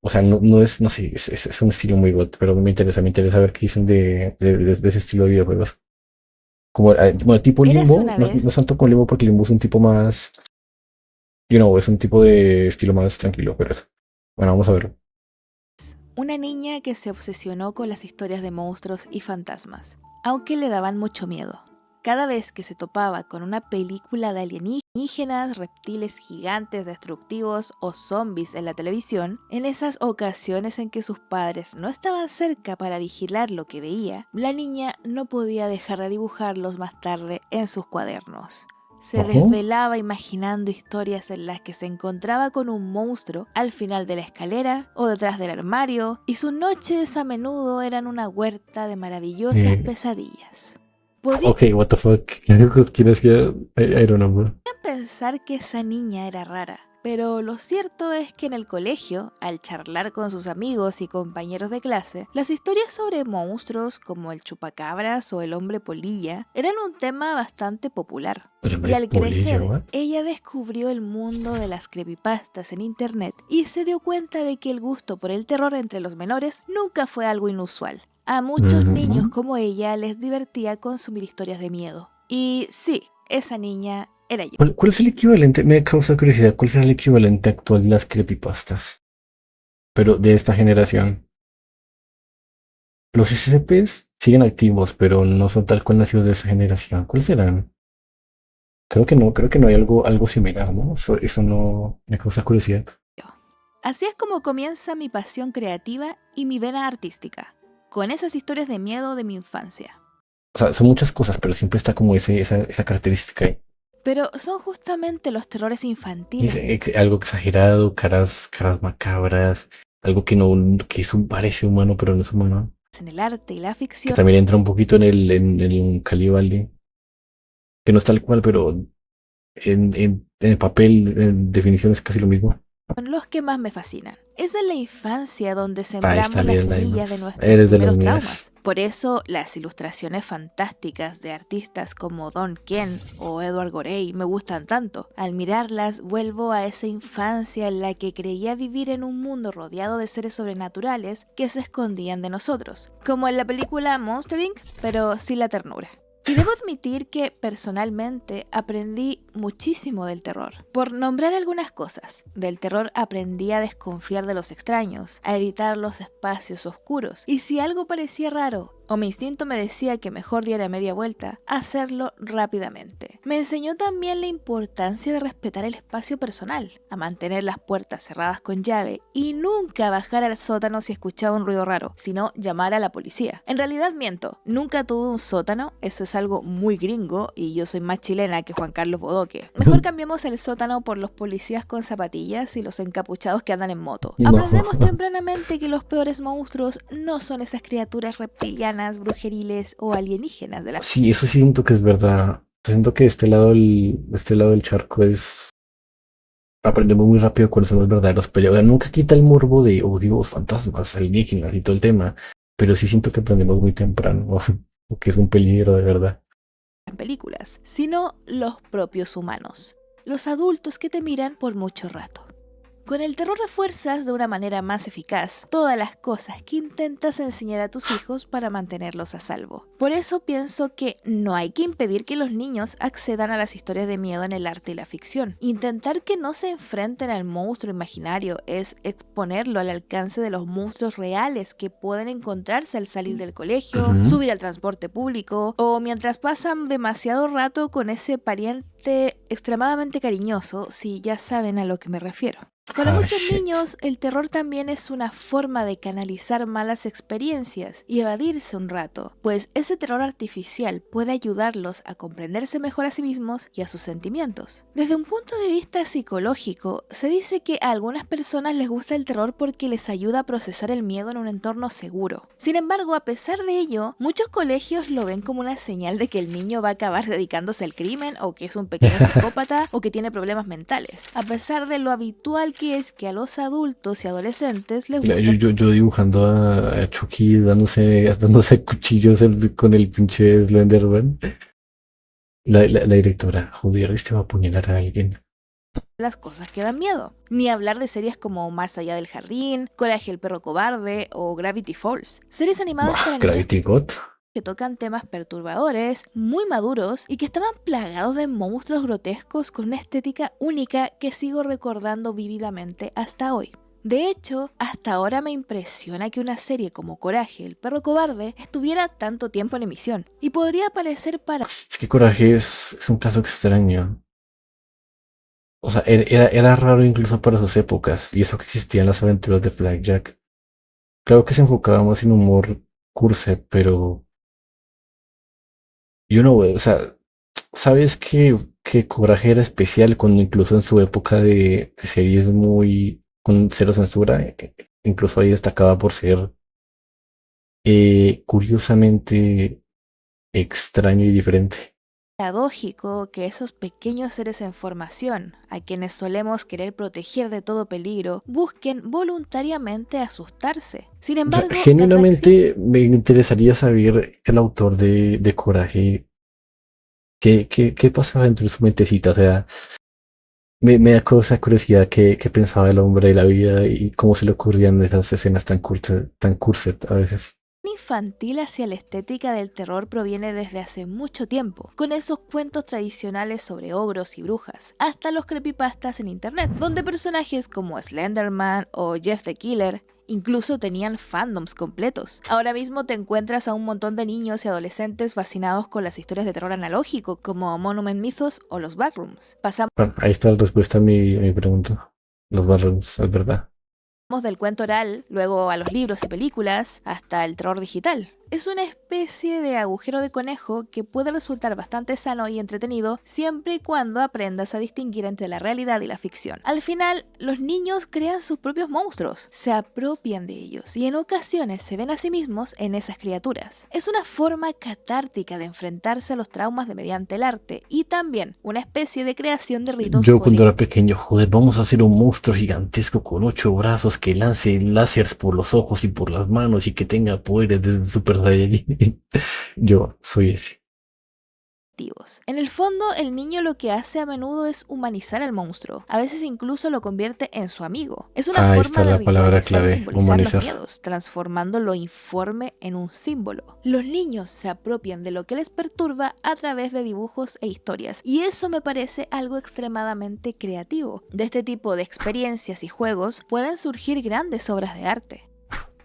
O sea, no es, no sé, es un estilo muy got, pero me interesa ver qué dicen de ese estilo de videojuegos. Como, bueno, tipo Érase Limbo, una no, vez no es tanto con Limbo porque Limbo es un tipo más, es un tipo de estilo más tranquilo, pero eso. Bueno, vamos a verlo. una niña que se obsesionó con las historias de monstruos y fantasmas, aunque le daban mucho miedo. Cada vez que se topaba con una película de alienígenas, reptiles gigantes destructivos o zombies en la televisión, en esas ocasiones en que sus padres no estaban cerca para vigilar lo que veía, la niña no podía dejar de dibujarlos más tarde en sus cuadernos. Se Ojo. desvelaba imaginando historias en las que se encontraba con un monstruo al final de la escalera o detrás del armario, y sus noches a menudo eran una huerta de maravillosas Eh, pesadillas. Podrían ok, what the fuck. ¿Quién es que? I don't know, bro. pensar que esa niña era rara, pero lo cierto es que en el colegio, al charlar con sus amigos y compañeros de clase, las historias sobre monstruos como el chupacabras o el hombre polilla eran un tema bastante popular. El Y hombre al polillo, crecer, what? ella descubrió el mundo de las creepypastas en internet y se dio cuenta de que el gusto por el terror entre los menores nunca fue algo inusual. A muchos niños Ujú. como ella les divertía consumir historias de miedo. Y sí, esa niña era yo. ¿Cuál es el equivalente? Me causa curiosidad. ¿Cuál será el equivalente actual de las creepypastas? Pero de esta generación. Los SCPs siguen activos, pero no son tal cual nacidos de esa generación. ¿Cuáles serán? Creo que no hay algo similar, ¿no? Eso no me causa curiosidad. Así es como comienza mi pasión creativa y mi vena artística, con esas historias de miedo de mi infancia. O sea, son muchas cosas, pero siempre está como esa característica ahí. Pero son justamente los terrores infantiles Dice, algo exagerado, caras macabras, algo que parece humano, pero no es humano. en el arte y la Que ficción también entra un poquito en el Uncanny Valley, que no es tal cual, pero en el papel, en definición, es casi lo mismo. son los que más me fascinan. Es en la infancia donde Ahí está sembramos las Neil semillas de Diamond. nuestros Eres de las primeros mías. traumas. Por eso las ilustraciones fantásticas de artistas como Don Ken o Edward Gorey me gustan tanto. Al mirarlas vuelvo a esa infancia en la que creía vivir en un mundo rodeado de seres sobrenaturales que se escondían de nosotros. Como en la película Monster Inc., pero sin la ternura. Y debo admitir que personalmente aprendí muchísimo del terror. Por nombrar algunas cosas, del terror aprendí a desconfiar de los extraños, a evitar los espacios oscuros, y si algo parecía raro o mi instinto me decía que mejor diera media vuelta, hacerlo rápidamente. Me enseñó también la importancia de respetar el espacio personal, a mantener las puertas cerradas con llave y nunca bajar al sótano si escuchaba un ruido raro, sino llamar a la policía. En realidad miento, nunca tuve un sótano, eso es algo muy gringo y yo soy más chilena que Juan Carlos Bodoque. Mejor cambiemos el sótano por los policías con zapatillas y los encapuchados que andan en moto. Aprendemos No. tempranamente que los peores monstruos no son esas criaturas reptilianas, brujeriles o alienígenas de la... Sí, eso sí siento que es verdad. Siento que de este lado del charco aprendemos muy rápido cuáles son los verdaderos peleadores. Nunca quita el morbo de, oh Dios, fantasmas, alienígenas y todo el tema. Pero sí siento que aprendemos muy temprano, o que es un peligro de verdad. películas, sino los propios humanos, los adultos que te miran por mucho rato. Con el terror refuerzas de una manera más eficaz todas las cosas que intentas enseñar a tus hijos para mantenerlos a salvo. Por eso pienso que no hay que impedir que los niños accedan a las historias de miedo en el arte y la ficción. Intentar que no se enfrenten al monstruo imaginario es exponerlo al alcance de los monstruos reales que pueden encontrarse al salir del colegio, Ujú. subir al transporte público o mientras pasan demasiado rato con ese pariente extremadamente cariñoso, si ya saben a lo que me refiero. Para Ah, muchos shit. niños, el terror también es una forma de canalizar malas experiencias y evadirse un rato, pues ese terror artificial puede ayudarlos a comprenderse mejor a sí mismos y a sus sentimientos. Desde un punto de vista psicológico, se dice que a algunas personas les gusta el terror porque les ayuda a procesar el miedo en un entorno seguro. Sin embargo, a pesar de ello, muchos colegios lo ven como una señal de que el niño va a acabar dedicándose al crimen o que es un pequeño psicópata o que tiene problemas mentales, a pesar de lo habitual que es que a los adultos y adolescentes les Mira, guste yo dibujando a Chucky dándose cuchillos con el pinche Slenderman. La directora, joder, este va a apuñalar a alguien. las cosas que dan miedo. Ni hablar de series como Más allá del jardín, Coraje el perro cobarde o Gravity Falls. Series animadas para niños Gravity God. que tocan temas perturbadores, muy maduros y que estaban plagados de monstruos grotescos con una estética única que sigo recordando vívidamente hasta hoy. De hecho, hasta ahora me impresiona que una serie como Coraje, el perro cobarde, estuviera tanto tiempo en emisión y podría parecer para Es que Coraje es un caso extraño. O sea, era raro incluso para sus épocas, y eso que existían las aventuras de Blackjack. Claro que se enfocaba más en humor curset, pero yo no, o sea, sabes que Coraje era especial cuando incluso en su época de series muy con cero censura, incluso ahí destacaba por ser curiosamente extraño y diferente. paradójico que esos pequeños seres en formación, a quienes solemos querer proteger de todo peligro, busquen voluntariamente asustarse. Sin O sea, embargo, la reacción genuinamente me interesaría saber el autor de Coraje, qué pasaba dentro de su mentecita. O sea, me da cosa curiosidad qué pensaba el hombre de la vida y cómo se le ocurrían esas escenas tan curset a veces. infantil hacia la estética del terror proviene desde hace mucho tiempo, con esos cuentos tradicionales sobre ogros y brujas, hasta los creepypastas en internet, donde personajes como Slenderman o Jeff the Killer incluso tenían fandoms completos. Ahora mismo te encuentras a un montón de niños y adolescentes fascinados con las historias de terror analógico, como Monument Mythos o los Backrooms. Pasamos Bueno, ahí está la respuesta a mi pregunta. Los barrons, es verdad. del cuento oral, luego a los libros y películas, hasta el terror digital. Es una especie de agujero de conejo que puede resultar bastante sano y entretenido siempre y cuando aprendas a distinguir entre la realidad y la ficción. Al final, los niños crean sus propios monstruos, se apropian de ellos y en ocasiones se ven a sí mismos en esas criaturas. Es una forma catártica de enfrentarse a los traumas mediante el arte y también una especie de creación de ritos Yo cuando era colectivos. pequeño, joder, vamos a hacer un monstruo gigantesco con 8 brazos que lance láseres por los ojos y por las manos y que tenga poderes de Super Saiyajin. Yo soy ese. En el fondo, el niño lo que hace a menudo es humanizar al monstruo, a veces incluso lo convierte en su amigo. Es una Ahí forma está de la palabra ritualizar y clave, simbolizar los humanizar. miedos, transformando lo informe en un símbolo. Los niños se apropian de lo que les perturba a través de dibujos e historias, y eso me parece algo extremadamente creativo. De este tipo de experiencias y juegos pueden surgir grandes obras de arte.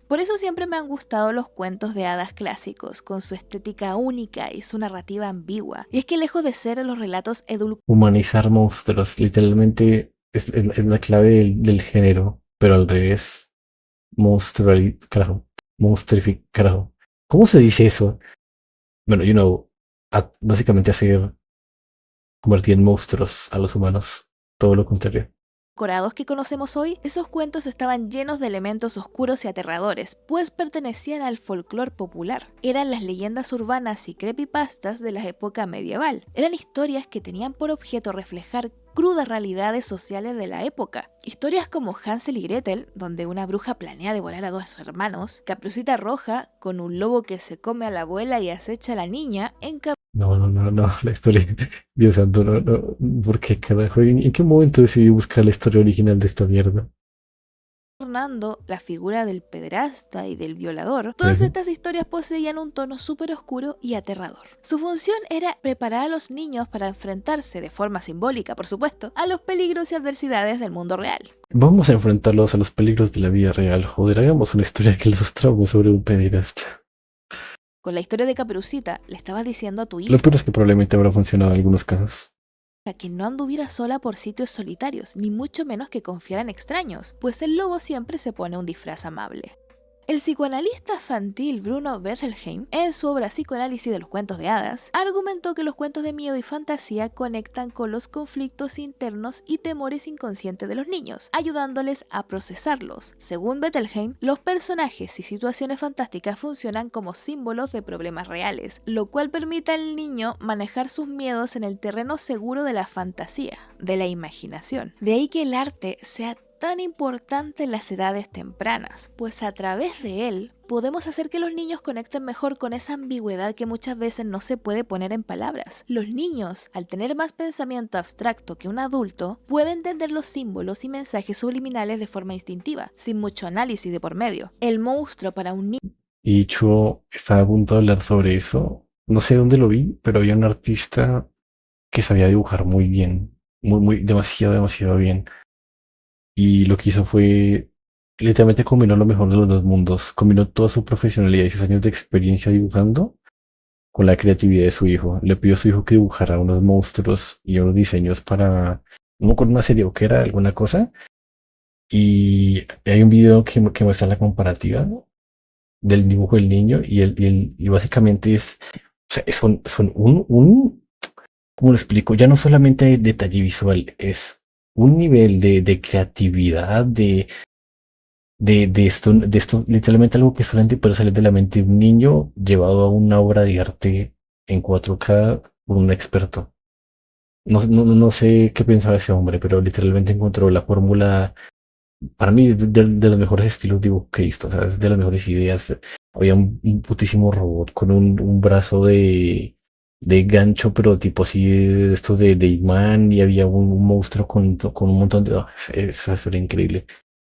Por eso siempre me han gustado los cuentos de hadas clásicos, con su estética única y su narrativa ambigua. Y es que lejos de ser los relatos Humanizar monstruos, literalmente es la clave del género, pero al revés. Carajo. Carajo. ¿Cómo se dice eso? Bueno, básicamente hacer convertir en monstruos a los humanos. Todo lo contrario. edulcorados que conocemos hoy, esos cuentos estaban llenos de elementos oscuros y aterradores, pues pertenecían al folclore popular. Eran las leyendas urbanas y creepypastas de la época medieval. Eran historias que tenían por objeto reflejar crudas realidades sociales de la época. Historias como Hansel y Gretel, donde una bruja planea devorar a dos hermanos, Caperucita Roja, con un lobo que se come a la abuela y acecha a la niña, No, la historia. Dios santo, no. ¿Por qué carajo? ¿En qué momento decidí buscar la historia original de esta mierda? encarnando la figura del pederasta y del violador. Todas Ujú. estas historias poseían un tono súper oscuro y aterrador. Su función era preparar a los niños para enfrentarse, de forma simbólica por supuesto, a los peligros y adversidades del mundo real. Vamos a enfrentarlos a los peligros de la vida real. Joder, hagamos una historia que los traume sobre un pederasta. Con la historia de Caperucita, le estabas diciendo a tu Lo hija peor es que probablemente habrá funcionado en algunos casos. que no anduviera sola por sitios solitarios, ni mucho menos que confiara en extraños, pues el lobo siempre se pone un disfraz amable. El psicoanalista infantil Bruno Bettelheim, en su obra Psicoanálisis de los cuentos de hadas, argumentó que los cuentos de miedo y fantasía conectan con los conflictos internos y temores inconscientes de los niños, ayudándoles a procesarlos. Según Bettelheim, los personajes y situaciones fantásticas funcionan como símbolos de problemas reales, lo cual permite al niño manejar sus miedos en el terreno seguro de la fantasía, de la imaginación. De ahí que el arte sea tan importante en las edades tempranas, pues a través de él podemos hacer que los niños conecten mejor con esa ambigüedad que muchas veces no se puede poner en palabras. Los niños, al tener más pensamiento abstracto que un adulto, pueden entender los símbolos y mensajes subliminales de forma instintiva, sin mucho análisis de por medio. El monstruo para un niño Y dicho, estaba a punto de hablar sobre eso. No sé dónde lo vi, pero había un artista que sabía dibujar muy bien, demasiado bien. Y lo que hizo fue, literalmente combinó lo mejor de los dos mundos. Combinó toda su profesionalidad y sus años de experiencia dibujando con la creatividad de su hijo. Le pidió a su hijo que dibujara unos monstruos y unos diseños para, no me acuerdo una serie o que era alguna cosa. Y hay un video que muestra la comparativa, ¿no?, del dibujo del niño y básicamente o sea, son ¿cómo lo explico? Ya no solamente hay detalle visual, es un nivel de creatividad, de esto, literalmente algo que solamente puede salir de la mente de un niño llevado a una obra de arte en 4K por un experto. No sé qué pensaba ese hombre, pero literalmente encontró la fórmula, para mí, de los mejores estilos de dibujo que he visto, o sea, es de las mejores ideas. Había un putísimo robot con un brazo de gancho, pero tipo así de estos de imán, y había un monstruo con un montón de... eso era increíble.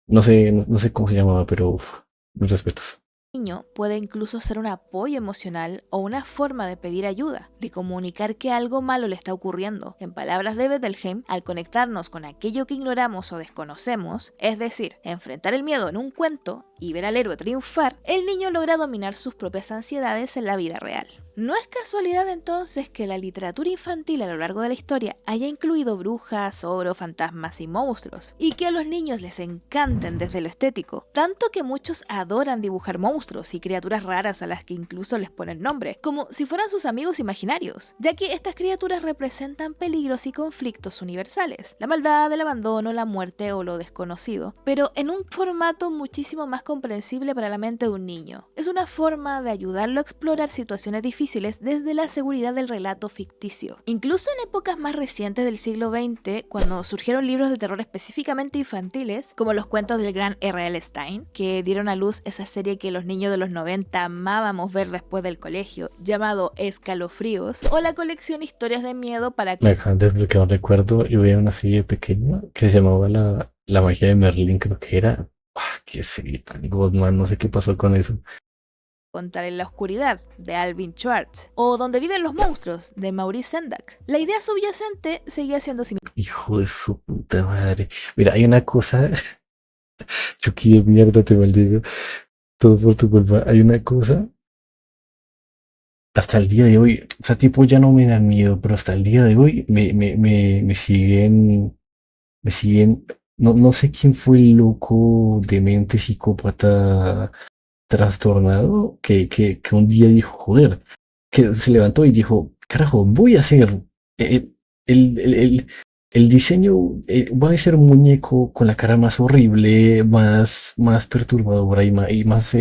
No sé cómo se llamaba, pero uf, mis respetos. niño puede incluso ser un apoyo emocional o una forma de pedir ayuda, de comunicar que algo malo le está ocurriendo. En palabras de Bettelheim, al conectarnos con aquello que ignoramos o desconocemos, es decir, enfrentar el miedo en un cuento y ver al héroe triunfar, el niño logra dominar sus propias ansiedades en la vida real. No es casualidad entonces que la literatura infantil a lo largo de la historia haya incluido brujas, ogros, fantasmas y monstruos, y que a los niños les encanten desde lo estético, tanto que muchos adoran dibujar monstruos y criaturas raras a las que incluso les ponen nombre, como si fueran sus amigos imaginarios, ya que estas criaturas representan peligros y conflictos universales, la maldad, el abandono, la muerte o lo desconocido, pero en un formato muchísimo más comprensible para la mente de un niño. Es una forma de ayudarlo a explorar situaciones difíciles desde la seguridad del relato ficticio. Incluso en épocas más recientes del siglo XX, cuando surgieron libros de terror específicamente infantiles, como los cuentos del gran R.L. Stein, que dieron a luz esa serie que los niños de los 90 amábamos ver después del colegio, llamado Escalofríos, o la colección Historias de Miedo para... Me acaban de desbloquear un recuerdo. Yo veía una serie pequeña que se llamaba La magia de Merlín, creo que era. Qué serie tan Godman, no sé qué pasó con eso. Contar en la oscuridad, de Alvin Schwartz, o Donde viven los monstruos, de Maurice Sendak. La idea subyacente seguía siendo similar. Hijo de su puta madre. Mira, hay una cosa, Chucky de mierda, te maldigo. Todo por tu culpa. Hay una cosa, hasta el día de hoy, o sea, tipo ya no me dan miedo, pero hasta el día de hoy me siguen, no sé quién fue el loco demente psicópata trastornado que un día dijo, joder, que se levantó y dijo, carajo, voy a hacer eh, el, el, el- el diseño, va a ser un muñeco con la cara más horrible, más perturbadora y más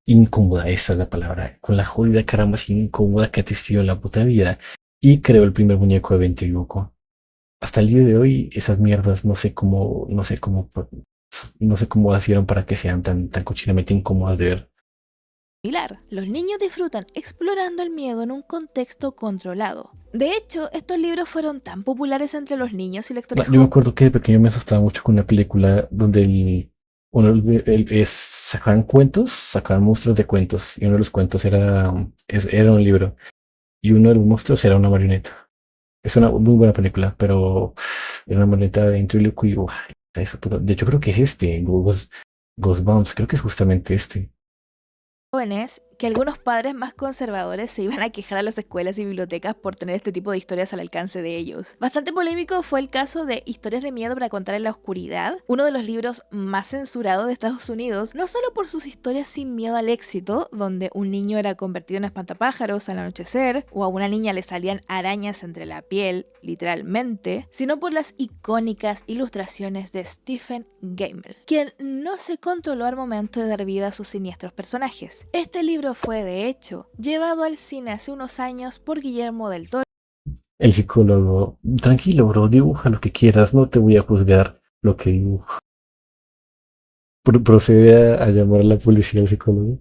incómoda, esa es la palabra, con la jodida cara más incómoda que ha existido en la puta vida. Y creó el primer muñeco de Ventríloco. Hasta el día de hoy, esas mierdas, no sé cómo hicieron para que sean tan cochinamente incómodas de ver. Los niños disfrutan explorando el miedo en un contexto controlado. De hecho, estos libros fueron tan populares entre los niños y lectores Yo me acuerdo que de pequeño me asustaba mucho con una película donde sacaban monstruos de cuentos, y uno de los cuentos era un libro, y uno de los monstruos era una marioneta. Es una muy buena película, pero era una marioneta de ventríloco y eso, de hecho creo que es Ghostbumps, creo que es justamente este. jóvenes que algunos padres más conservadores se iban a quejar a las escuelas y bibliotecas por tener este tipo de historias al alcance de ellos. Bastante polémico fue el caso de Historias de Miedo para contar en la oscuridad, uno de los libros más censurados de Estados Unidos, no solo por sus historias sin miedo al éxito, donde un niño era convertido en espantapájaros al anochecer, o a una niña le salían arañas entre la piel, literalmente, sino por las icónicas ilustraciones de Stephen Gammell, quien no se controló al momento de dar vida a sus siniestros personajes. Este libro fue, de hecho, llevado al cine hace unos años por Guillermo del Toro. El psicólogo, tranquilo, bro, dibuja lo que quieras, no te voy a juzgar lo que dibujo. Procede a llamar a la policía al psicólogo.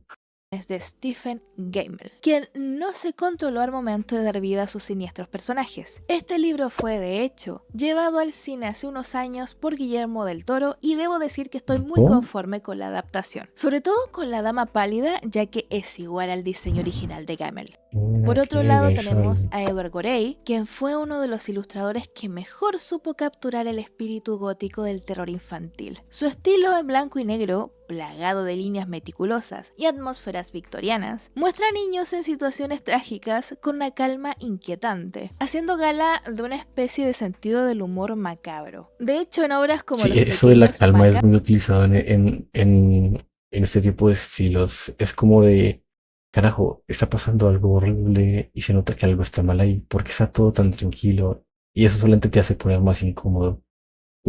Es de Stephen Gamble, quien no se controló al momento de dar vida a sus siniestros personajes. Este libro fue, de hecho, llevado al cine hace unos años por Guillermo del Toro y debo decir que estoy muy conforme con la adaptación, sobre todo con la Dama Pálida, ya que es igual al diseño original de Gamble. Por otro lado tenemos a Edward Gorey, quien fue uno de los ilustradores que mejor supo capturar el espíritu gótico del terror infantil. Su estilo en blanco y negro, plagado de líneas meticulosas y atmósferas victorianas, muestra a niños en situaciones trágicas con una calma inquietante, haciendo gala de una especie de sentido del humor macabro. De hecho, en obras como Sí, Los eso de la Pequeños calma es Manga, muy utilizado en este tipo de estilos. Es como de, carajo, está pasando algo horrible y se nota que algo está mal ahí, porque está todo tan tranquilo y eso solamente te hace poner más incómodo.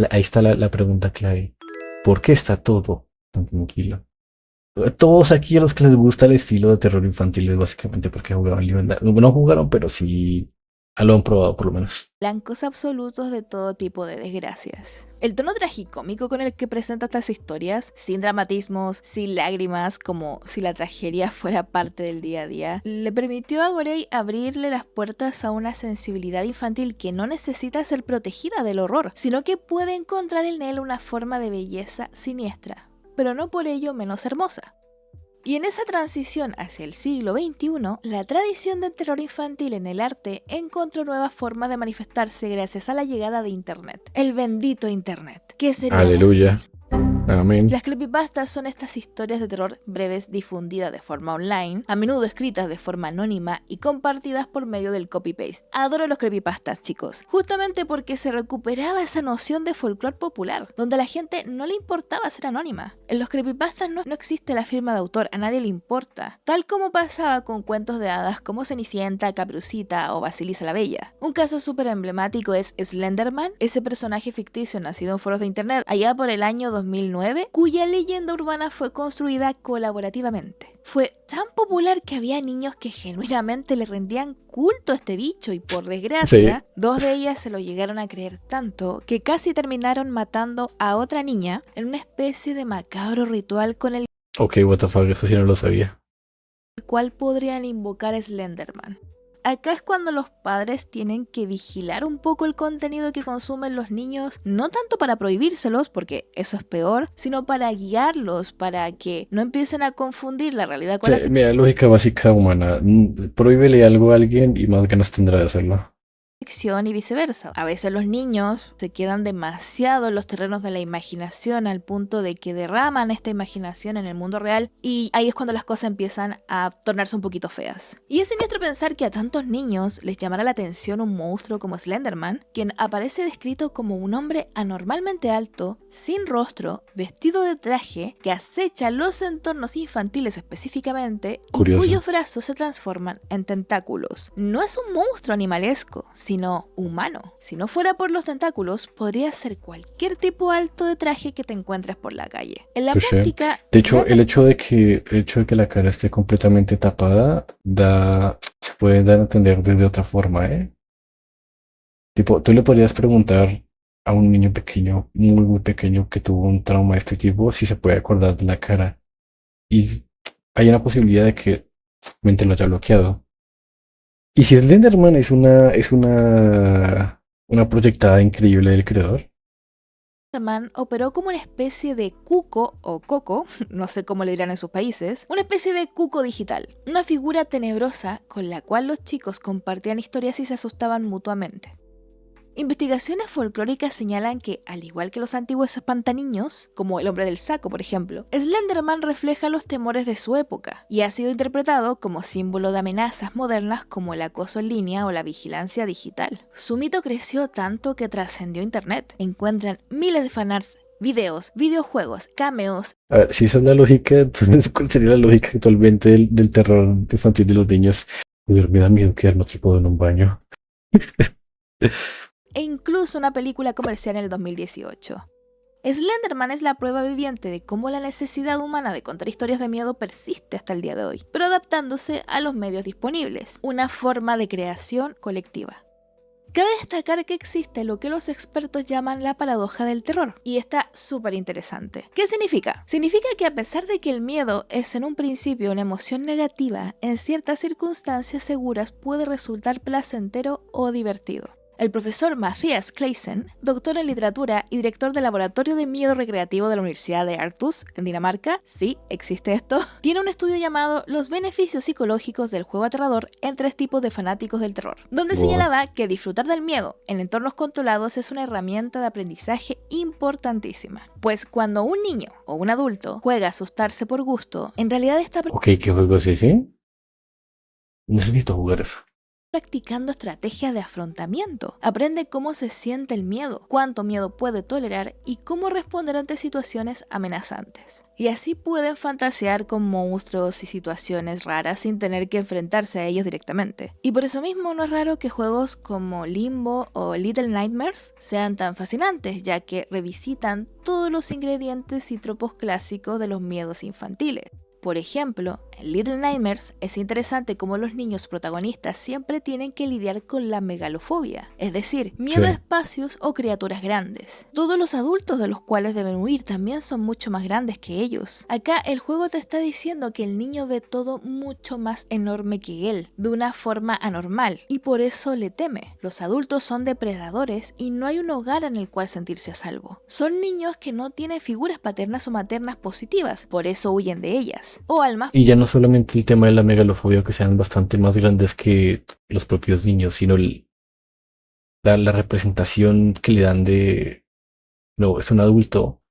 Ahí está la pregunta clave. ¿Por qué está todo tan tranquilo? Todos aquí a los que les gusta el estilo de terror infantil es básicamente porque jugaban Live and Direct. No jugaron, pero sí lo han probado por lo menos. blancos absolutos de todo tipo de desgracias. El tono tragicómico con el que presenta estas historias, sin dramatismos, sin lágrimas, como si la tragedia fuera parte del día a día, le permitió a Gorey abrirle las puertas a una sensibilidad infantil que no necesita ser protegida del horror, sino que puede encontrar en él una forma de belleza siniestra, pero no por ello menos hermosa. Y en esa transición hacia el siglo XXI, la tradición del terror infantil en el arte encontró nuevas formas de manifestarse gracias a la llegada de Internet. El bendito Internet. ¿Qué seríamos sin él? Aleluya. Amén. Las creepypastas son estas historias de terror breves difundidas de forma online, a menudo escritas de forma anónima y compartidas por medio del copy-paste. Adoro los creepypastas, chicos, justamente porque se recuperaba esa noción de folclore popular, donde a la gente no le importaba ser anónima. En los creepypastas no existe la firma de autor, a nadie le importa, tal como pasaba con cuentos de hadas como Cenicienta, Caperucita o Basilisa la Bella. Un caso súper emblemático es Slenderman, ese personaje ficticio nacido en foros de internet allá por el año 2009, cuya leyenda urbana fue construida colaborativamente. Fue tan popular que había niños que genuinamente le rendían culto a este bicho y por desgracia, dos de ellas se lo llegaron a creer tanto que casi terminaron matando a otra niña en una especie de macabro ritual con el Ok, what the fuck, eso sí no lo sabía. cual podrían invocar a Slenderman. Acá es cuando los padres tienen que vigilar un poco el contenido que consumen los niños, no tanto para prohibírselos, porque eso es peor, sino para guiarlos, para que no empiecen a confundir la realidad con la ficción. Mira, lógica básica humana. Prohíbele algo a alguien y más ganas tendrá de hacerlo. Y viceversa. A veces los niños se quedan demasiado en los terrenos de la imaginación al punto de que derraman esta imaginación en el mundo real y ahí es cuando las cosas empiezan a tornarse un poquito feas. Y es siniestro pensar que a tantos niños les llamará la atención un monstruo como Slenderman, quien aparece descrito como un hombre anormalmente alto, sin rostro, vestido de traje, que acecha los entornos infantiles específicamente Curioso. y cuyos brazos se transforman en tentáculos. No es un monstruo animalesco, sino humano. Si no fuera por los tentáculos, podría ser cualquier tipo alto de traje que te encuentres por la calle. En la práctica, de hecho, el hecho de que la cara esté completamente tapada se puede dar a entender de otra forma, ¿eh? Tipo, tú le podrías preguntar a un niño pequeño, muy pequeño, que tuvo un trauma de este tipo, si se puede acordar de la cara. Y hay una posibilidad de que su mente lo haya bloqueado. Y si Slenderman es una proyectada increíble del creador. Slenderman operó como una especie de cuco o coco, no sé cómo le dirán en sus países, una especie de cuco digital, una figura tenebrosa con la cual los chicos compartían historias y se asustaban mutuamente. Investigaciones folclóricas señalan que, al igual que los antiguos espantaniños, como el hombre del saco por ejemplo, Slenderman refleja los temores de su época y ha sido interpretado como símbolo de amenazas modernas como el acoso en línea o la vigilancia digital. Su mito creció tanto que trascendió internet. Encuentran miles de fanarts, videos, videojuegos, cameos. A ver, si esa es la lógica, entonces ¿cuál sería la lógica actualmente del terror infantil de los niños? Uy, me da miedo quedarme atrapado en un baño. E incluso una película comercial en el 2018. Slenderman es la prueba viviente de cómo la necesidad humana de contar historias de miedo persiste hasta el día de hoy, pero adaptándose a los medios disponibles, una forma de creación colectiva. Cabe destacar que existe lo que los expertos llaman la paradoja del terror, y está súper interesante. ¿Qué significa? Significa que a pesar de que el miedo es en un principio una emoción negativa, en ciertas circunstancias seguras puede resultar placentero o divertido. El profesor Matthias Claesen, doctor en literatura y director del Laboratorio de Miedo Recreativo de la Universidad de Aarhus, en Dinamarca, sí, existe esto, tiene un estudio llamado Los beneficios psicológicos del juego aterrador en 3 tipos de fanáticos del terror, donde What? señalaba que disfrutar del miedo en entornos controlados es una herramienta de aprendizaje importantísima. Pues cuando un niño o un adulto juega a asustarse por gusto, en realidad está Ok, ¿qué juego es ese? Necesito jugar eso. practicando estrategias de afrontamiento. Aprende cómo se siente el miedo, cuánto miedo puede tolerar y cómo responder ante situaciones amenazantes. Y así pueden fantasear con monstruos y situaciones raras sin tener que enfrentarse a ellos directamente. Y por eso mismo no es raro que juegos como Limbo o Little Nightmares sean tan fascinantes, ya que revisitan todos los ingredientes y tropos clásicos de los miedos infantiles. Por ejemplo, en Little Nightmares es interesante cómo los niños protagonistas siempre tienen que lidiar con la megalofobia, es decir, miedo Sí. a espacios o criaturas grandes. Todos los adultos de los cuales deben huir también son mucho más grandes que ellos. Acá el juego te está diciendo que el niño ve todo mucho más enorme que él, de una forma anormal, y por eso le teme. Los adultos son depredadores y no hay un hogar en el cual sentirse a salvo. Son niños que no tienen figuras paternas o maternas positivas, por eso huyen de ellas. O al más Y ya no solamente el tema de la megalofobia, que sean bastante más grandes que los propios niños, sino la representación que le dan de, no, es un adulto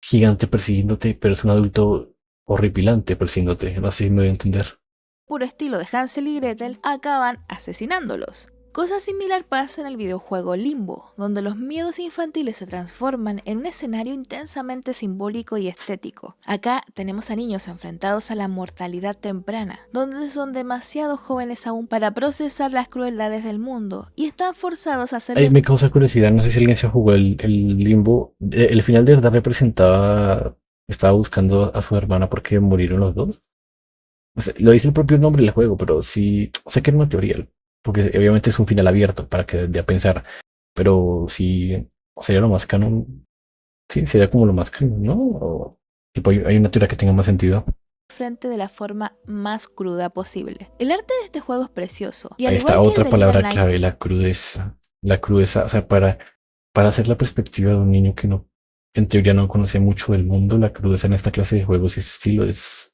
gigante persiguiéndote, pero es un adulto horripilante persiguiéndote. No sé si me voy a entender. puro estilo de Hansel y Gretel, acaban asesinándolos. Cosa similar pasa en el videojuego Limbo, donde los miedos infantiles se transforman en un escenario intensamente simbólico y estético. Acá tenemos a niños enfrentados a la mortalidad temprana, donde son demasiado jóvenes aún para procesar las crueldades del mundo y están forzados a hacer Ahí me causa curiosidad, no sé si alguien se jugó el Limbo. El final de verdad representaba, estaba buscando a su hermana porque murieron los dos. O sea, lo dice el propio nombre del juego, pero sí, sé que era una teoría, porque obviamente es un final abierto para que dé a pensar, pero sí, sería lo más canon, sí, sería como lo más canon, ¿no? O, tipo, hay una teoría que tenga más sentido. frente de la forma más cruda posible. El arte de este juego es precioso, y al Ahí está igual que el otra de palabra Little clave, la crudeza. La crudeza, o sea, para hacer la perspectiva de un niño que no, en teoría no conoce mucho del mundo, la crudeza en esta clase de juegos y ese estilo es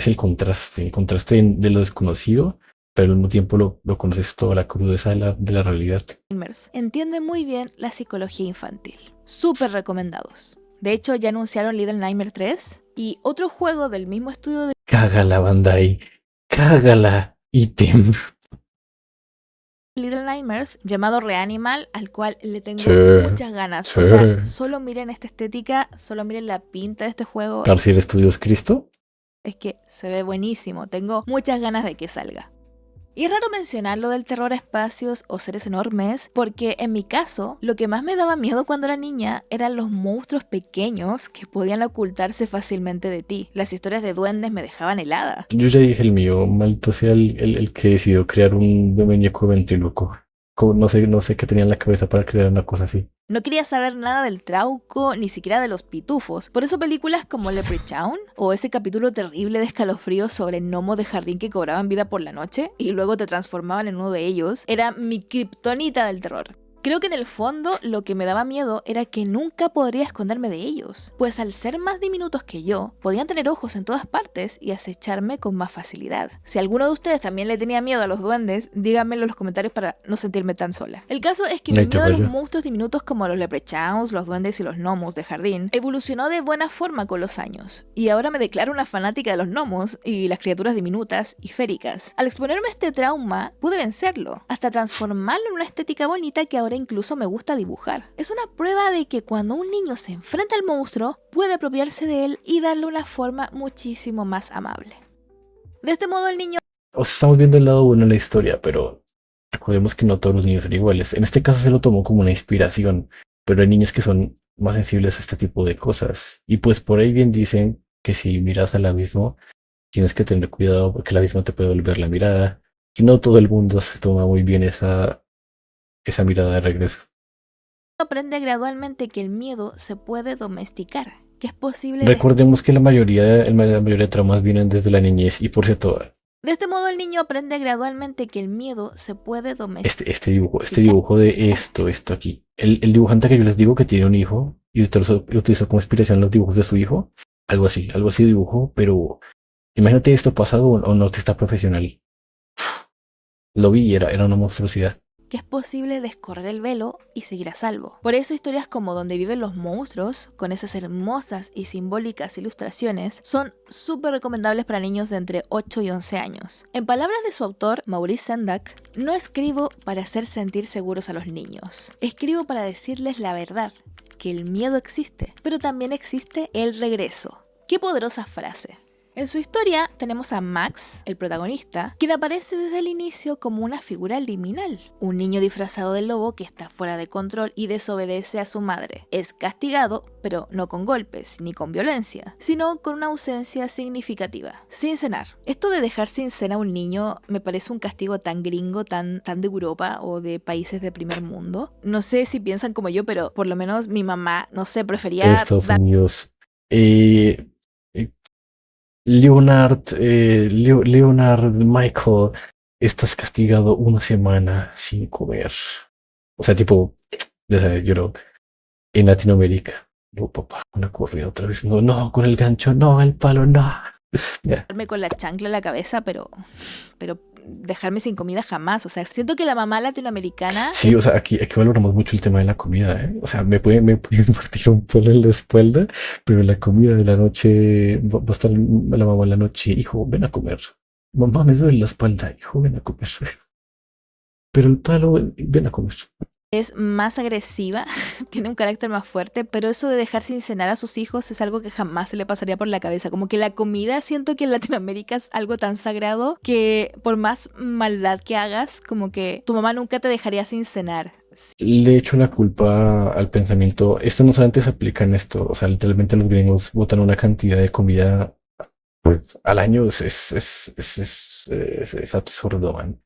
el contraste de lo desconocido, pero al mismo tiempo lo conoces toda la crudeza de la realidad. Nightmares entiende muy bien la psicología infantil. Súper recomendados. De hecho, ya anunciaron Little Nightmare 3 y otro juego del mismo estudio de Cágala, Bandai. Cágala, ítem. Little Nightmares llamado Reanimal, al cual le tengo Sí, muchas ganas. O sí. sea, solo miren esta estética, solo miren la pinta de este juego. Tarsier Studios Cristo. Es que se ve buenísimo. Tengo muchas ganas de que salga. Y es raro mencionar lo del terror a espacios o seres enormes, porque en mi caso, lo que más me daba miedo cuando era niña eran los monstruos pequeños que podían ocultarse fácilmente de ti. Las historias de duendes me dejaban helada. Yo ya dije el mío, maldito sea el que decidió crear un muñeco ventríloco. No sé qué tenía en la cabeza para crear una cosa así. No quería saber nada del trauco, ni siquiera de los pitufos. Por eso películas como Leprechaun o ese capítulo terrible de escalofríos sobre gnomos de jardín que cobraban vida por la noche y luego te transformaban en uno de ellos, era mi kriptonita del terror. Creo que en el fondo lo que me daba miedo era que nunca podría esconderme de ellos, pues al ser más diminutos que yo, podían tener ojos en todas partes y acecharme con más facilidad. Si alguno de ustedes también le tenía miedo a los duendes, díganmelo en los comentarios para no sentirme tan sola. El caso es que mi Ahí te miedo a los rayo. monstruos diminutos como los leprechauns, los duendes y los gnomos de jardín evolucionó de buena forma con los años, y ahora me declaro una fanática de los gnomos y las criaturas diminutas y féricas. Al exponerme a este trauma, pude vencerlo, hasta transformarlo en una estética bonita que ahora incluso me gusta dibujar. Es una prueba de que cuando un niño se enfrenta al monstruo, puede apropiarse de él y darle una forma muchísimo más amable. De este modo el niño... O sea, estamos viendo el lado bueno de la historia, pero recordemos que no todos los niños son iguales. En este caso se lo tomó como una inspiración, pero hay niños que son más sensibles a este tipo de cosas. Y pues por ahí bien dicen que si miras al abismo, tienes que tener cuidado porque el abismo te puede volver la mirada. Y no todo el mundo se toma muy bien esa mirada de regreso. Aprende gradualmente que el miedo se puede domesticar, que es posible Recordemos que la mayoría de traumas vienen desde la niñez. Y por cierto, de este modo el niño aprende gradualmente que el miedo se puede domesticar. este dibujo de esto aquí. El dibujante que yo les digo que tiene un hijo y utilizó como inspiración los dibujos de su hijo. Algo así dibujó, pero imagínate esto pasado a un artista profesional. Lo vi y era una monstruosidad. Que es posible descorrer el velo y seguir a salvo. Por eso historias como Donde viven los monstruos, con esas hermosas y simbólicas ilustraciones, son súper recomendables para niños de entre 8 y 11 años. En palabras de su autor, Maurice Sendak, no escribo para hacer sentir seguros a los niños. Escribo para decirles la verdad, que el miedo existe, pero también existe el regreso. ¡Qué poderosa frase! En su historia tenemos a Max, el protagonista, quien aparece desde el inicio como una figura liminal, un niño disfrazado de lobo que está fuera de control y desobedece a su madre. Es castigado, pero no con golpes ni con violencia, sino con una ausencia significativa, sin cenar. Esto de dejar sin cena a un niño me parece un castigo tan gringo, tan de Europa o de países de primer mundo. No sé si piensan como yo, pero por lo menos mi mamá, no sé, prefería Estados Unidos. Eh, eh, Leonard Michael, estás castigado una semana sin comer. O sea, tipo, ya sabes, yo en Latinoamérica. No, papá, una corrida otra vez. No, no, con el gancho, no, el palo, no. Ya. darme con la chancla en la cabeza, pero dejarme sin comida jamás. O sea, siento que la mamá latinoamericana Sí, o sea, aquí valoramos mucho el tema de la comida, ¿eh? O sea, me pueden partir un pelo en la espalda, pero la comida de la noche, va a estar la mamá en la noche, hijo, ven a comer. Mamá, me duele la espalda, hijo, ven a comer. Pero el palo, ven a comer. es más agresiva, tiene un carácter más fuerte, pero eso de dejar sin cenar a sus hijos es algo que jamás se le pasaría por la cabeza. Como que la comida, siento que en Latinoamérica es algo tan sagrado que por más maldad que hagas, como que tu mamá nunca te dejaría sin cenar. Le echo la culpa al pensamiento. Esto no solamente se aplica en esto, o sea, literalmente los gringos botan una cantidad de comida pues, al año, es absurdo, man.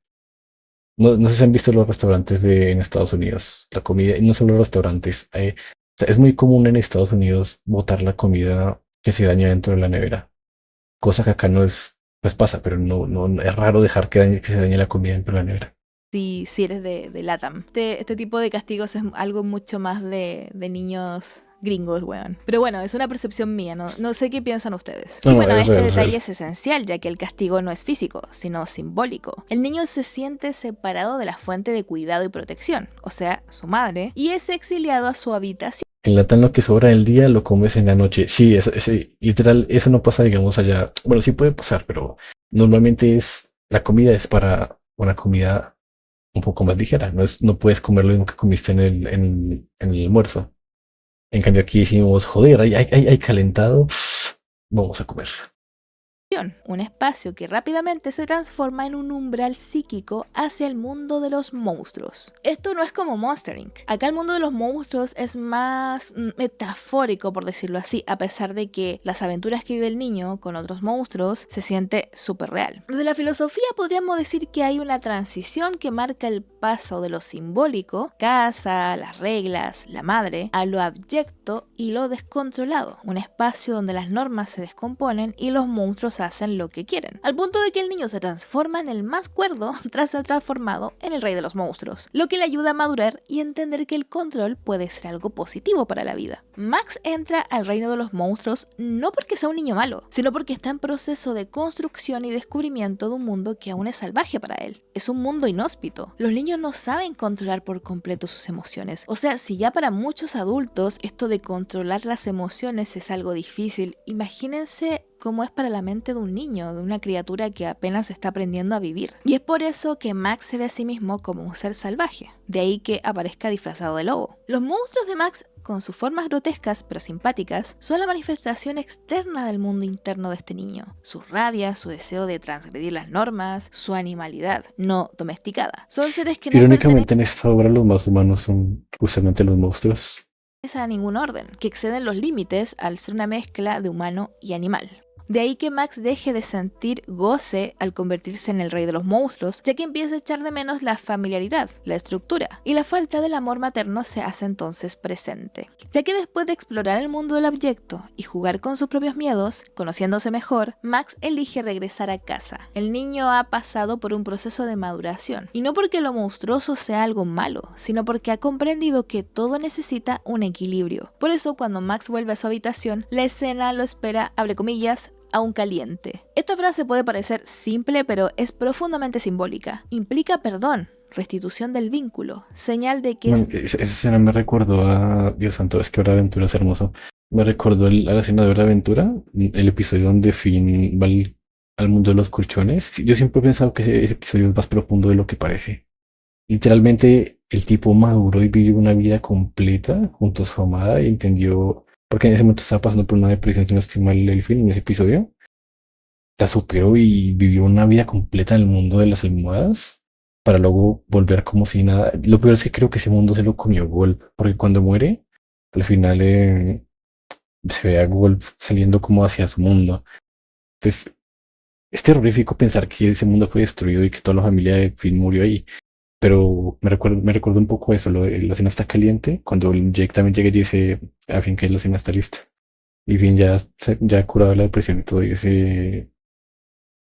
No, no sé si han visto los restaurantes en Estados Unidos, la comida, y no solo los restaurantes. O sea, es muy común en Estados Unidos botar la comida que se daña dentro de la nevera, cosa que acá no es, pues pasa, pero no es raro dejar que se dañe la comida dentro de la nevera. Si eres de LATAM. Este tipo de castigos es algo mucho más de niños gringos, weón. Pero bueno, es una percepción mía, no sé qué piensan ustedes. Y No, bueno, es este real, es detalle real. es esencial, ya que el castigo no es físico, sino simbólico. El niño se siente separado de la fuente de cuidado y protección, o sea, su madre, y es exiliado a su habitación. Enlatan lo que sobra del día, lo comes en la noche. Sí, literal, eso no pasa, digamos, allá. Bueno, sí puede pasar, pero normalmente la comida es para una comida un poco más ligera. No puedes comer lo mismo que comiste en el almuerzo. En cambio, aquí decimos, joder, hay calentado, vamos a comer. Un espacio que rápidamente se transforma en un umbral psíquico hacia el mundo de los monstruos. Esto no es como Monster Inc. Acá el mundo de los monstruos es más metafórico, por decirlo así, a pesar de que las aventuras que vive el niño con otros monstruos se siente súper real. Desde la filosofía podríamos decir que hay una transición que marca el paso de lo simbólico, casa, las reglas, la madre, a lo abyecto y lo descontrolado. Un espacio donde las normas se descomponen y los monstruos hacen lo que quieren, al punto de que el niño se transforma en el más cuerdo tras ser transformado en el rey de los monstruos, lo que le ayuda a madurar y entender que el control puede ser algo positivo para la vida. Max entra al reino de los monstruos no porque sea un niño malo, sino porque está en proceso de construcción y descubrimiento de un mundo que aún es salvaje para él. Es un mundo inhóspito. Los niños no saben controlar por completo sus emociones. O sea, si ya para muchos adultos esto de controlar las emociones es algo difícil, imagínense cómo es para la mente de un niño, de una criatura que apenas está aprendiendo a vivir. Y es por eso que Max se ve a sí mismo como un ser salvaje, de ahí que aparezca disfrazado de lobo. Los monstruos de Max, con sus formas grotescas pero simpáticas, son la manifestación externa del mundo interno de este niño. Su rabia, su deseo de transgredir las normas, su animalidad no domesticada. Son seres que no Irónicamente, en esta obra los más humanos son justamente los monstruos. pertenecen a ningún orden, que exceden los límites al ser una mezcla de humano y animal. De ahí que Max deje de sentir goce al convertirse en el rey de los monstruos, ya que empieza a echar de menos la familiaridad, la estructura, y la falta del amor materno se hace entonces presente. Ya que después de explorar el mundo del abyecto y jugar con sus propios miedos, conociéndose mejor, Max elige regresar a casa. El niño ha pasado por un proceso de maduración, y no porque lo monstruoso sea algo malo, sino porque ha comprendido que todo necesita un equilibrio. Por eso, cuando Max vuelve a su habitación, la escena lo espera, abre comillas, aún caliente. Esta frase puede parecer simple, pero es profundamente simbólica. Implica perdón, restitución del vínculo, señal de que Bueno, esa escena me recordó a Dios santo, es que Hora de Aventura es hermoso. Me recordó a la escena de Hora de Aventura, el episodio donde Finn va al mundo de los colchones. Sí, yo siempre he pensado que ese episodio es más profundo de lo que parece. Literalmente, el tipo maduró y vivió una vida completa junto a su amada y entendió, porque en ese momento estaba pasando por una depresión, si no estoy mal, el Finn en ese episodio. La superó y vivió una vida completa en el mundo de las almohadas para luego volver como si nada. Lo peor es que creo que ese mundo se lo comió Golf, porque cuando muere, al final se ve a Golf saliendo como hacia su mundo. Entonces, es terrorífico pensar que ese mundo fue destruido y que toda la familia de Finn murió ahí. Pero me recuerdo un poco eso, la cena está caliente, cuando Jake también llega y dice a Finn que la cena está lista. Y Finn ya ha curado la depresión y todo, y dice,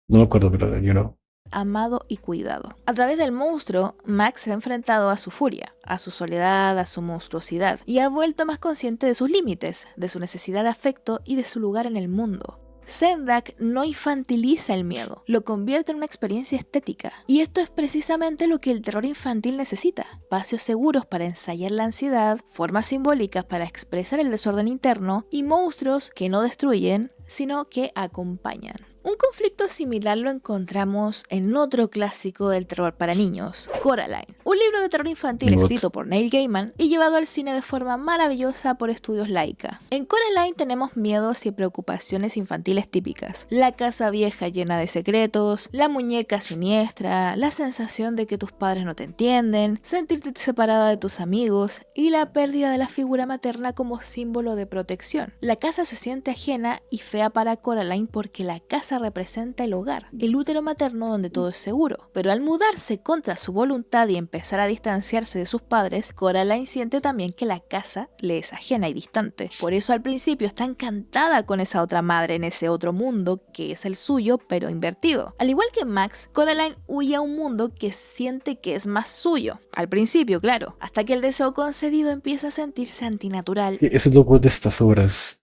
no me acuerdo, pero amado y cuidado. A través del monstruo, Max se ha enfrentado a su furia, a su soledad, a su monstruosidad, y ha vuelto más consciente de sus límites, de su necesidad de afecto y de su lugar en el mundo. Sendak no infantiliza el miedo, lo convierte en una experiencia estética. Y esto es precisamente lo que el terror infantil necesita: espacios seguros para ensayar la ansiedad, formas simbólicas para expresar el desorden interno y monstruos que no destruyen, sino que acompañan. Un conflicto similar lo encontramos en otro clásico del terror para niños, Coraline, un libro de terror infantil escrito por Neil Gaiman y llevado al cine de forma maravillosa por Estudios Laika. En Coraline tenemos miedos y preocupaciones infantiles típicas: la casa vieja llena de secretos, la muñeca siniestra, la sensación de que tus padres no te entienden, sentirte separada de tus amigos y la pérdida de la figura materna como símbolo de protección. La casa se siente ajena y fea para Coraline porque la casa representa el hogar, el útero materno donde todo es seguro. Pero al mudarse contra su voluntad y empezar a distanciarse de sus padres, Coraline siente también que la casa le es ajena y distante. Por eso al principio está encantada con esa otra madre en ese otro mundo que es el suyo, pero invertido. Al igual que Max, Coraline huye a un mundo que siente que es más suyo. Al principio, claro, hasta que el deseo concedido empieza a sentirse antinatural. eso es lo bueno de estas obras.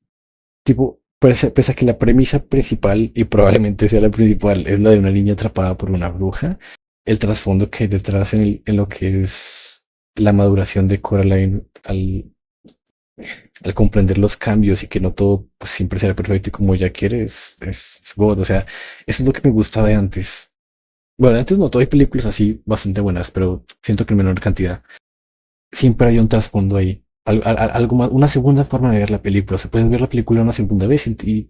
Tipo, pese a que la premisa principal, y probablemente sea la principal, es la de una niña atrapada por una bruja, el trasfondo que hay detrás en lo que es la maduración de Coraline al comprender los cambios y que no todo pues, siempre será perfecto y como ella quiere, es God. O sea, eso es lo que me gusta de antes. Bueno, de antes no, todo hay películas así bastante buenas, pero siento que en menor cantidad. Siempre hay un trasfondo ahí. Algo más, una segunda forma de ver la película. Se puede ver la película una segunda vez y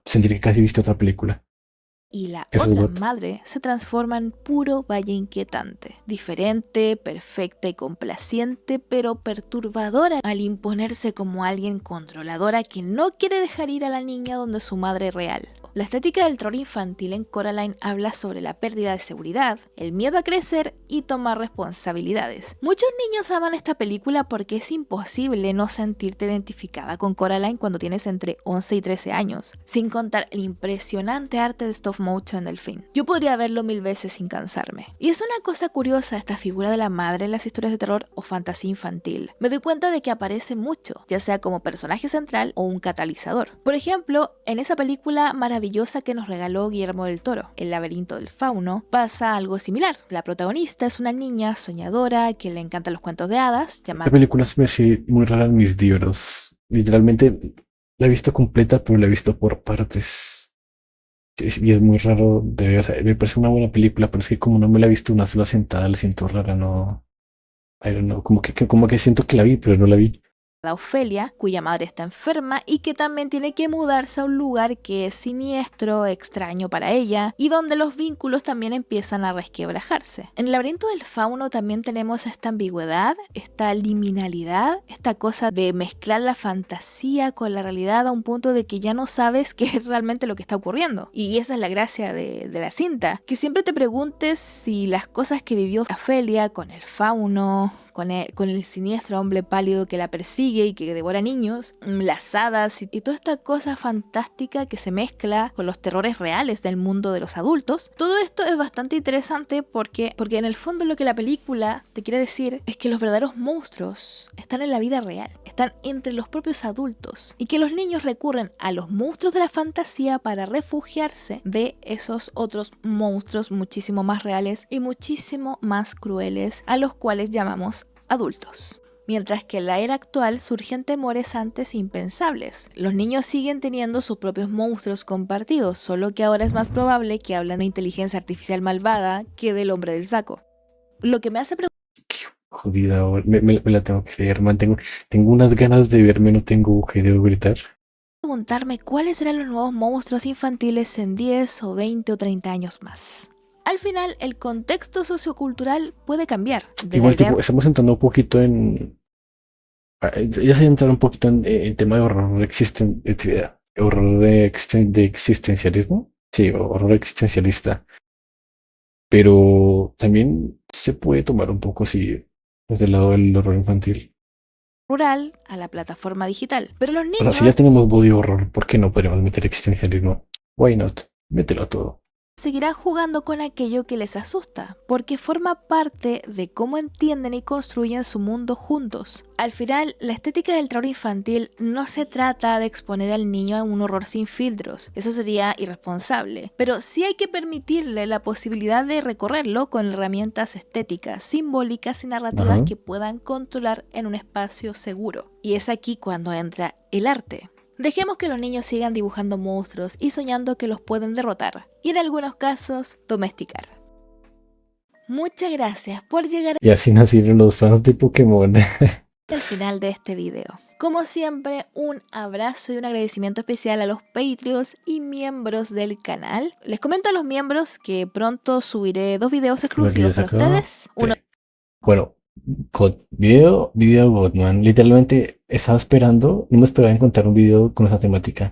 sentir que casi viste otra película. Y la Eso es otra God. madre se transforma en puro valle inquietante, diferente, perfecta y complaciente, pero perturbadora al imponerse como alguien controladora que no quiere dejar ir a la niña donde su madre real. La estética del terror infantil en Coraline habla sobre la pérdida de seguridad, el miedo a crecer y tomar responsabilidades. Muchos niños aman esta película porque es imposible no sentirte identificada con Coraline cuando tienes entre 11 y 13 años, sin contar el impresionante arte de stop motion del film. Yo podría verlo 1000 veces sin cansarme. Y es una cosa curiosa esta figura de la madre en las historias de terror o fantasía infantil. Me doy cuenta de que aparece mucho, ya sea como personaje central o un catalizador. Por ejemplo, en esa película maravillosa que nos regaló Guillermo del Toro, El laberinto del fauno, pasa algo similar. La protagonista es una niña soñadora que le encantan los cuentos de hadas, La llamada... película se me hace muy rara en mis libros. Literalmente la he visto completa, pero la he visto por partes. Y es muy raro de ver. O sea, me parece una buena película, pero es que como no me la he visto una sola sentada, la siento rara, no. I don't know, como que siento que la vi, pero no la vi. Ofelia, cuya madre está enferma y que también tiene que mudarse a un lugar que es siniestro, extraño para ella, y donde los vínculos también empiezan a resquebrajarse. En el laberinto del fauno también tenemos esta ambigüedad, esta liminalidad, esta cosa de mezclar la fantasía con la realidad a un punto de que ya no sabes qué es realmente lo que está ocurriendo. Y esa es la gracia de la cinta, que siempre te preguntes si las cosas que vivió Ofelia con el fauno, con el siniestro hombre pálido que la persigue y que devora niños, las hadas y toda esta cosa fantástica que se mezcla con los terrores reales del mundo de los adultos. Todo esto es bastante interesante porque en el fondo lo que la película te quiere decir es que los verdaderos monstruos están en la vida real, están entre los propios adultos, y que los niños recurren a los monstruos de la fantasía para refugiarse de esos otros monstruos muchísimo más reales y muchísimo más crueles, a los cuales llamamos adultos. Mientras que en la era actual surgen temores antes impensables. Los niños siguen teniendo sus propios monstruos compartidos, solo que ahora es más probable que hablen de inteligencia artificial malvada que del hombre del saco. Lo que me hace Jodida, me la tengo que leer, man. Tengo unas ganas de verme, no tengo que debo gritar. preguntarme cuáles serán los nuevos monstruos infantiles en 10 o 20 o 30 años más. Al final, el contexto sociocultural puede cambiar. Igual, tipo, estamos entrando un poquito en. Ya se entrado un poquito en tema de horror de existencialismo. Sí, horror existencialista. Pero también se puede tomar un poco así desde el lado del horror infantil. Rural a la plataforma digital. Pero los niños. O sea, si ya tenemos body horror, ¿por qué no podríamos meter existencialismo? Why not? Mételo todo. Seguirán jugando con aquello que les asusta, porque forma parte de cómo entienden y construyen su mundo juntos. Al final, la estética del terror infantil no se trata de exponer al niño a un horror sin filtros, eso sería irresponsable, pero sí hay que permitirle la posibilidad de recorrerlo con herramientas estéticas, simbólicas y narrativas que puedan controlar en un espacio seguro. Y es aquí cuando entra el arte. Dejemos que los niños sigan dibujando monstruos y soñando que los pueden derrotar, y en algunos casos, domesticar. Muchas gracias por llegar Y así nacieron los fans de Pokémon. al final de este video. Como siempre, un abrazo y un agradecimiento especial a los Patreons y miembros del canal. Les comento a los miembros que pronto subiré 2 videos exclusivos para ustedes. Uno Bueno, video Godman. Literalmente estaba esperando, no me esperaba encontrar un video con esa temática.